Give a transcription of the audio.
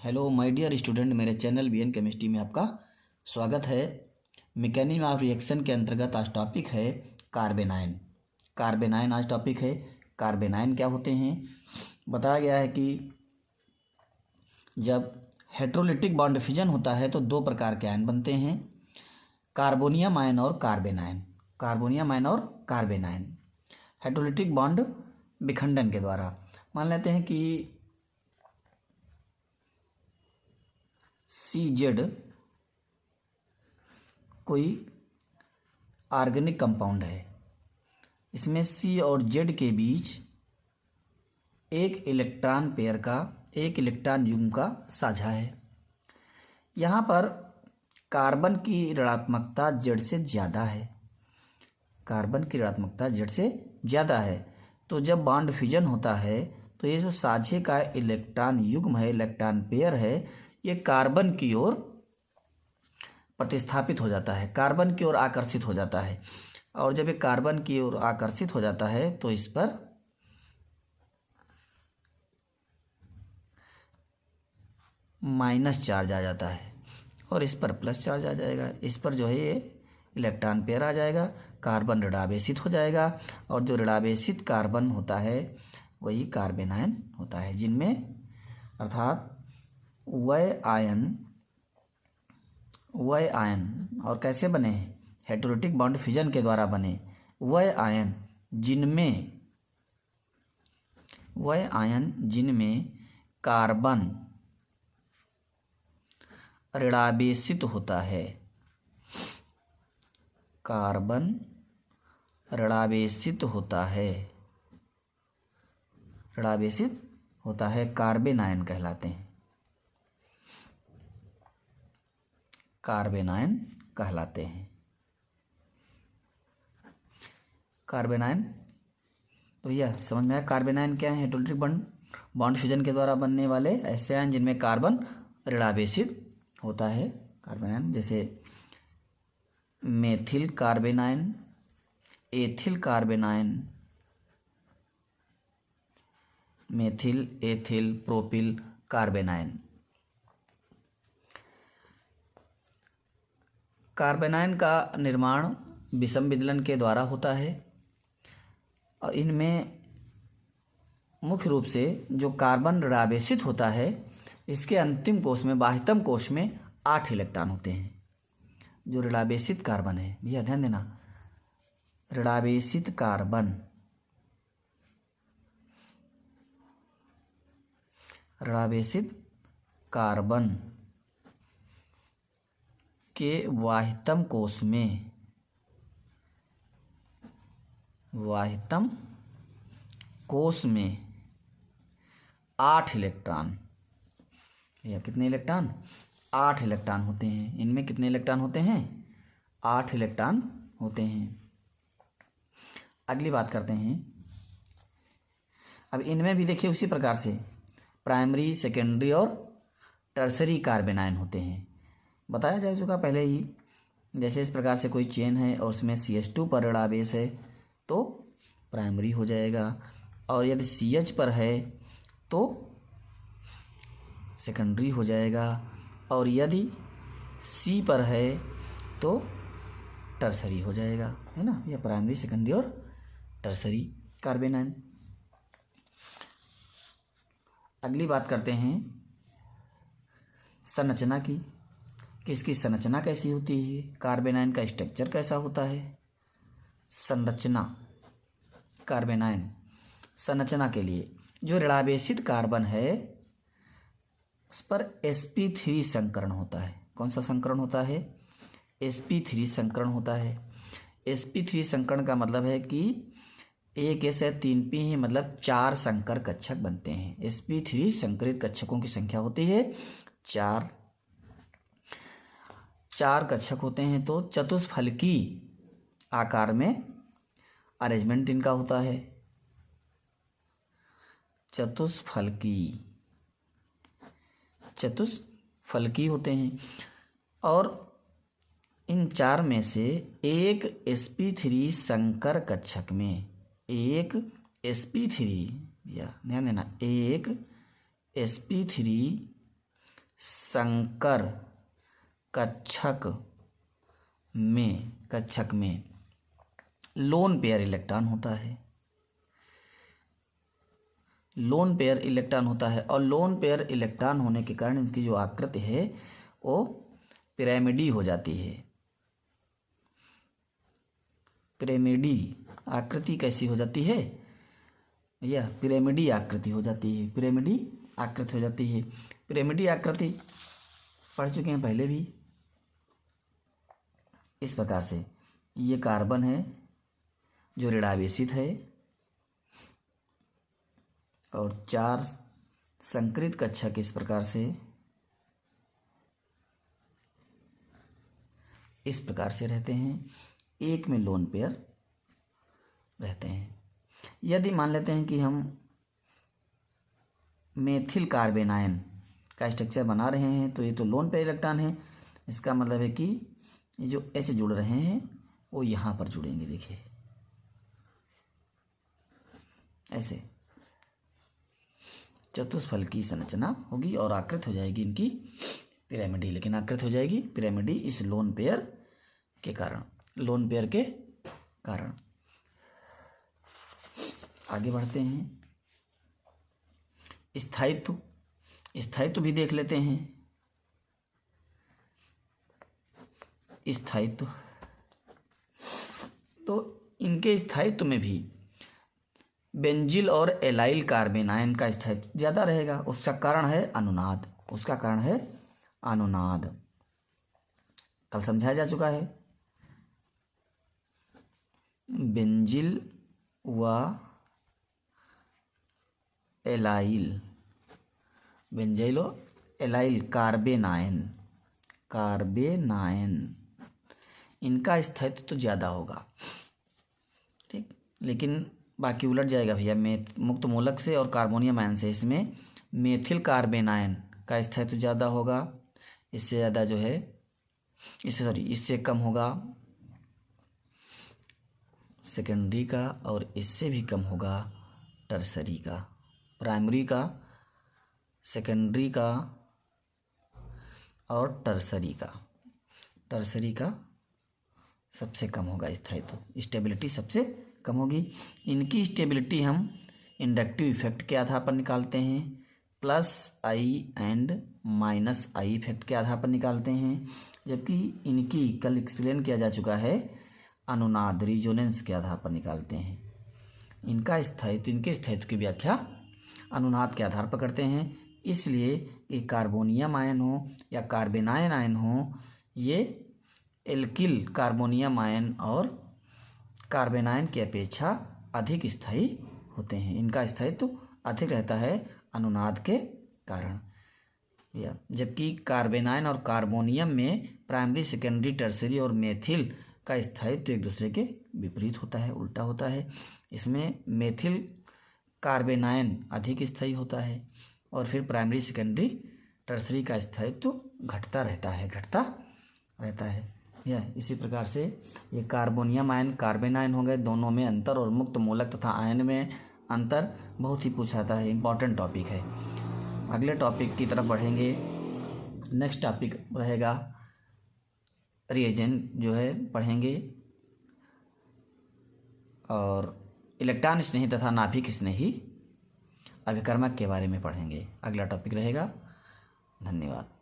Hello my dear student, मेरे channel BN chemistry में आपका स्वागत है। मैकेनिज्म ऑफ रिएक्शन के अंतर्गत आज टॉपिक है कार्बेनाइन। कार्बेनाइन आज टॉपिक है। कार्बेनाइन क्या होते हैं? बताया गया है कि जब हेट्रोलिटिक बॉन्ड फिजन होता है तो दो प्रकार के आयन बनते हैं, कार्बोनियम आयन और कार्बेनाइन। कार्बोनियम आयन और कार्बेनाइन हेट्रोलिटिक बॉन्ड विखंडन के द्वारा। मान लेते हैं कि CZ कोई ऑर्गेनिक कंपाउंड है। इसमें C और Z के बीच एक इलेक्ट्रॉन पेयर का, एक इलेक्ट्रॉन युग्म का साझा है। यहाँ पर कार्बन की ऋणात्मकता Z से ज़्यादा है। कार्बन की ऋणात्मकता Z से ज़्यादा है। तो जब बॉन्ड फ्यूजन होता है तो ये जो साझे का इलेक्ट्रॉन युग्म है, इलेक्ट्रॉन पेयर है, ये कार्बन की ओर प्रतिस्थापित हो जाता है, कार्बन की ओर आकर्षित हो जाता है। और जब ये कार्बन की ओर आकर्षित हो जाता है तो इस पर माइनस चार्ज आ जाता है और इस पर प्लस चार्ज आ जाएगा। इस पर जो है ये इलेक्ट्रॉन पेयर आ जाएगा, कार्बन ऋणावेशित हो जाएगा और जो ऋणावेशित कार्बन होता है वही कार्बेनाइन होता है, जिनमें अर्थात वह आयन और कैसे बने हैं? हेट्रोलिटिक बॉन्ड फिजन के द्वारा बने। वह आयन जिनमें कार्बन ऋणावेशित होता है, कार्बन ऋणावेशित होता है, कार्बेनाइन कहलाते हैं, कार्बेनाइन कहलाते हैं। कार्बेनाइन तो यह समझ में आया। कार्बेनाइन क्या है? हेट्रोलिटिक बॉन्ड फ्यूजन के द्वारा बनने वाले ऐसे आयन जिनमें कार्बन ऋणावेशित होता है, कार्बेनाइन। जैसे methyl कार्बेनाइन, ethyl कार्बेनाइन, methyl, ethyl, propyl कार्बेनाइन। कार्बेनाइन का निर्माण विषम विदलन के द्वारा होता है और इनमें मुख्य रूप से जो कार्बन ऋणावेशित होता है, इसके अंतिम कोश में, बाह्यतम कोश में 8 इलेक्ट्रॉन होते हैं। जो ऋणावेशित कार्बन है, भैया ध्यान देना, ऋणावेशित कार्बन के बाह्यतम कोश में 8 इलेक्ट्रॉन, या कितने इलेक्ट्रॉन? 8 इलेक्ट्रॉन होते हैं। इनमें कितने इलेक्ट्रॉन होते हैं? 8 इलेक्ट्रॉन होते हैं। अगली बात करते हैं। अब इनमें भी देखिए उसी प्रकार से प्राइमरी, सेकेंडरी और टर्सरी कार्बेनाइन होते हैं। बताया जा चुका पहले ही। जैसे इस प्रकार से कोई चेन है और उसमें CH2 पर ऋणावेश है तो प्राइमरी हो जाएगा, और यदि CH पर है तो सेकेंडरी हो जाएगा, और यदि C पर है तो टर्सरी हो जाएगा, है ना। यह प्राइमरी, सेकेंडरी और टर्सरी कार्बेनाइन। अगली बात करते हैं संरचना की, कि इसकी संरचना कैसी होती है, कार्बेनाइन का स्ट्रक्चर कैसा होता है। संरचना, कार्बेनाइन संरचना के लिए जो ऋणावेशित कार्बन है उस पर sp3 संकरण होता है। कौन सा संकरण होता है? sp3 संकरण होता है। sp3 संकरण का मतलब है कि एक S है, 3 P है, मतलब 4 संकर कक्षक बनते हैं। sp3 संकरित कक्षकों की संख्या होती है 4। 4 कक्षक होते हैं तो चतुष्फलकी आकार में अरेंजमेंट इनका होता है। चतुष्फलकी होते हैं, और इन 4 में से एक sp3 संकर कक्षक में, एक sp3, या ध्यान देना, एक sp3 संकर कक्षक में लोन पेयर इलेक्ट्रॉन होता है। लोन पेयर इलेक्ट्रॉन होता है और लोन पेयर इलेक्ट्रॉन होने के कारण इसकी जो आकृति है वो पिरामिडी हो जाती है। पिरामिडी आकृति कैसी हो जाती है? यह पिरामिडी आकृति हो जाती है। पिरामिडी आकृति हो जाती है। पिरामिडी आकृति पढ़ चुके हैं पहले भी। इस प्रकार से ये कार्बन है जो ऋणावेशित है और 4 संकरित कक्षक इस प्रकार से रहते हैं। एक में लोन पेयर रहते हैं। यदि मान लेते हैं कि हम मेथिल कार्बेनायन का स्ट्रक्चर बना रहे हैं तो ये तो लोन पेयर इलेक्ट्रॉन है। इसका मतलब है कि ये जो H जुड़ रहे हैं वो यहाँ पर जुड़ेंगे। देखिए ऐसे चतुष्फल की संरचना होगी और आकृति हो जाएगी इनकी पिरामिडी। लेकिन आकृति हो जाएगी पिरामिडी इस लोन पेयर के कारण। लोन पेयर के कारण आगे बढ़ते हैं। स्थायित्व भी देख लेते हैं। स्थायित्व तो इनके स्थायित्व में भी बेंजिल और एलाइल कार्बेनायन का स्थायित्व ज़्यादा रहेगा। उसका कारण है अनुनाद। कल समझाया जा चुका है। बेंजिल व एलाइल, बेंजाइलो एलाइल कार्बेनायन इनका स्थायित्व तो ज़्यादा होगा। ठीक, लेकिन बाकी उलट जाएगा भैया। मुक्त मूलक से और कार्बोनियम आयन से इसमें मेथिल कार्बेनायन का स्थायित्व ज़्यादा होगा। इससे ज़्यादा जो है इससे कम होगा सेकेंडरी का और इससे भी कम होगा टर्सरी का। प्राइमरी का, सेकेंडरी का और टर्सरी का सबसे कम होगा स्थायित्व। स्टेबिलिटी सबसे कम होगी। इनकी स्टेबिलिटी हम इंडक्टिव इफेक्ट के आधार पर निकालते हैं, +I एंड -I इफेक्ट के आधार पर निकालते हैं। जबकि इनकी कल एक्सप्लेन किया जा चुका है अनुनाद रिजोनेंस के आधार पर निकालते हैं। इनके स्थायित्व की व्याख्या अनुनाद के आधार पर करते हैं। इसलिए ये कार्बोनियम आयन हो या कार्बेनायन आयन हो, ये एल्किल कार्बोनियम आयन और कार्बेनायन की अपेक्षा अधिक स्थायी होते हैं। इनका स्थायित्व अधिक रहता है अनुनाद के कारण। जबकि कार्बेनायन और कार्बोनियम में प्राइमरी, सेकेंडरी, टर्सरी और मेथिल का स्थायित्व एक दूसरे के विपरीत होता है, उल्टा होता है। इसमें मेथिल कार्बेनायन अधिक स्थायी होता है और फिर प्राइमरी, सेकेंडरी, टर्सरी का स्थायित्व घटता रहता है। यह इसी प्रकार से ये कार्बोनियम आयन, कार्बेनायन हो गए। दोनों में अंतर और मुक्त मूलक तथा आयन में अंतर बहुत ही पूछा जाता है। इम्पॉर्टेंट टॉपिक है। अगले टॉपिक की तरफ बढ़ेंगे। नेक्स्ट टॉपिक रहेगा रिएजेंट जो है पढ़ेंगे और इलेक्ट्रॉन स्नेही तथा नाभिक स्नेही अभिकर्मक के बारे में पढ़ेंगे। अगला टॉपिक रहेगा। धन्यवाद।